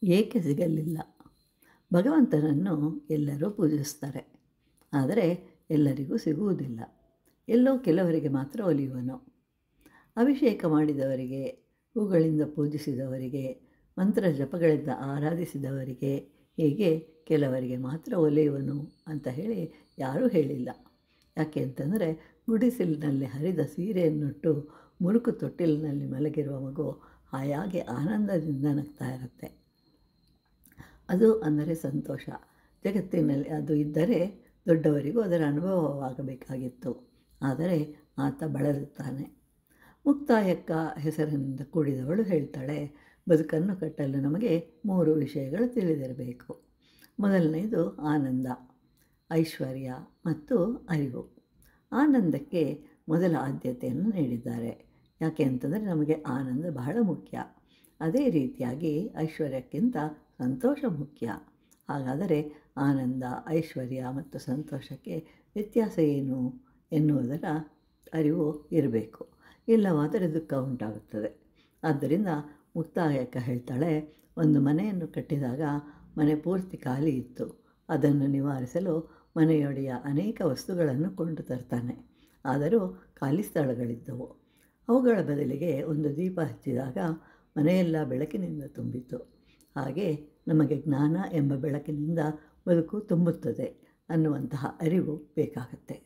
ಏಕೆ ಸಿಗಲಿಲ್ಲ? ಭಗವಂತನನ್ನು ಎಲ್ಲರೂ ಪೂಜಿಸ್ತಾರೆ, ಆದರೆ ಎಲ್ಲರಿಗೂ ಸಿಗುವುದಿಲ್ಲ. ಎಲ್ಲೋ ಕೆಲವರಿಗೆ ಮಾತ್ರ ಒಲಿಯುವನು. ಅಭಿಷೇಕ ಮಾಡಿದವರಿಗೆ, ಹೂಗಳಿಂದ ಪೂಜಿಸಿದವರಿಗೆ, ಮಂತ್ರ ಜಪಗಳಿಂದ ಆರಾಧಿಸಿದವರಿಗೆ, ಹೀಗೆ ಕೆಲವರಿಗೆ ಮಾತ್ರ ಒಲಿಯುವನು ಅಂತ ಹೇಳಿ ಯಾರೂ ಹೇಳಿಲ್ಲ. ಯಾಕೆ ಅಂತಂದರೆ, ಗುಡಿಸಿಲಿನಲ್ಲಿ ಹರಿದ ಸೀರೆಯನ್ನುಟ್ಟು ಮುರುಕು ತೊಟ್ಟಿಲಿನಲ್ಲಿ ಮಲಗಿರುವ ಮಗು ಹಾಯಾಗಿ ಆನಂದದಿಂದ ನಗ್ತಾ ಇರುತ್ತೆ. ಅದು ಅಂದರೆ ಸಂತೋಷ. ಜಗತ್ತಿನಲ್ಲಿ ಅದು ಇದ್ದರೆ ದೊಡ್ಡವರಿಗೂ ಅದರ ಅನುಭವವಾಗಬೇಕಾಗಿತ್ತು. ಆದರೆ ಆತ ಬಳಲುತ್ತಾನೆ. ಮುಕ್ತಾಯಕ್ಕ ಹೆಸರಿನಿಂದ ಕೂಡಿದವಳು ಹೇಳ್ತಾಳೆ, ಬದುಕನ್ನು ಕಟ್ಟಲು ನಮಗೆ 3 ವಿಷಯಗಳು ತಿಳಿದಿರಬೇಕು. ಮೊದಲನೆಯದು ಆನಂದ, ಐಶ್ವರ್ಯ ಮತ್ತು ಅರಿವು. ಆನಂದಕ್ಕೆ ಮೊದಲ ಆದ್ಯತೆಯನ್ನು ನೀಡಿದ್ದಾರೆ. ಯಾಕೆ ಅಂತಂದರೆ ನಮಗೆ ಆನಂದ ಬಹಳ ಮುಖ್ಯ. ಅದೇ ರೀತಿಯಾಗಿ ಐಶ್ವರ್ಯಕ್ಕಿಂತ ಸಂತೋಷ ಮುಖ್ಯ. ಹಾಗಾದರೆ ಆನಂದ, ಐಶ್ವರ್ಯ ಮತ್ತು ಸಂತೋಷಕ್ಕೆ ವ್ಯತ್ಯಾಸ ಏನು ಎನ್ನುವುದರ ಅರಿವು ಇರಬೇಕು. ಇಲ್ಲವಾದರೆ ದುಃಖ ಉಂಟಾಗುತ್ತದೆ. ಆದ್ದರಿಂದ ಮುಕ್ತಾಯಕ್ಕ ಹೇಳ್ತಾಳೆ, ಒಂದು ಮನೆಯನ್ನು ಕಟ್ಟಿದಾಗ ಮನೆ ಪೂರ್ತಿ ಖಾಲಿ ಇತ್ತು. ಅದನ್ನು ನಿವಾರಿಸಲು ಮನೆಯೊಡೆಯ ಅನೇಕ ವಸ್ತುಗಳನ್ನು ಕೊಂಡು ತರ್ತಾನೆ. ಆದರೂ ಖಾಲಿ ಸ್ಥಳಗಳಿದ್ದವು. ಅವುಗಳ ಬದಲಿಗೆ ಒಂದು ದೀಪ ಹಚ್ಚಿದಾಗ ಮನೆಯೆಲ್ಲ ಬೆಳಕಿನಿಂದ ತುಂಬಿತು. ಹಾಗೆ ನಮಗೆ ಜ್ಞಾನ ಎಂಬ ಬೆಳಕಿನಿಂದ ಬದುಕು ತುಂಬುತ್ತದೆ ಅನ್ನುವಂತಹ ಅರಿವು ಬೇಕಾಗತ್ತೆ.